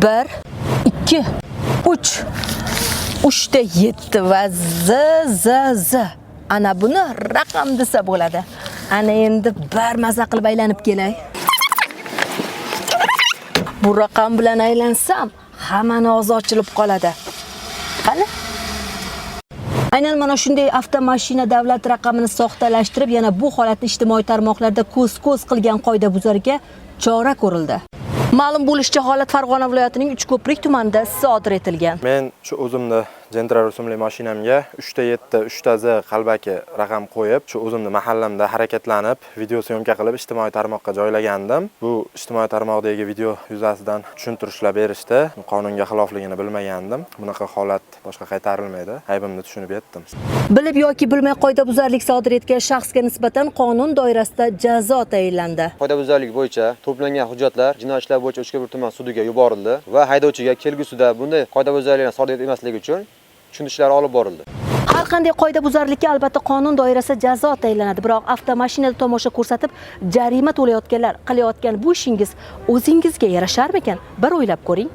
1, 2, 3. 3 da 7 va z. Ana buni raqam desa bo'ladi. Ana endi bir maza qilib aylanib kelay. Bu raqam bilan aylansam, hammani og'zi ochilib qoladi. Qani? Aynan mana shunday avtomashina davlat raqamini soxtalashtirib, yana bu holatni ijtimoiy tarmoqlarda ko'z qilgan qoidabuzarga chora ko'rildi. Ma'lum bo'lishicha, holat Farg'ona viloyatining Uchko'prik tumanida sodir etilgan. Men shu o'zimni Gentra rusumli mashinamga 3 ta Z qalbaki raqam qo'yib, shu o'zimni mahallamda harakatlanib, video syomka qilib ijtimoiy tarmoqqa joylagandim. Bu ijtimoiy tarmoqdagi video yuzasidan tushuntirishlar berishdi. Qonunga xilofligini bilmagandim. Bunaqa holat boshqa qaytarilmaydi. Aybimni tushunib yetdim. Bilib yoki bilmay qoidabuzarlik sodir etgan shaxsga nisbatan qonun doirasida jazo tayinlandi. Qoidabuzarlik bo'yicha to'plangan hujjatlar jinoiy ishlar bo'yicha Uchko'prik tuman sudiga yuborildi va haydovchiga kelgusida bunday qoidabuzarlikni sodir etmasligi uchun tushuntirishlar olib borildi. Har qanday qoidabuzarlikka albatta qonun doirasida jazo tayinlanadi, biroq avtomashinada tomosha ko'rsatib jarima to'layotganlar qilayotgan bu ishingiz o'zingizga yarasharmikan? Bir o'ylab ko'ring.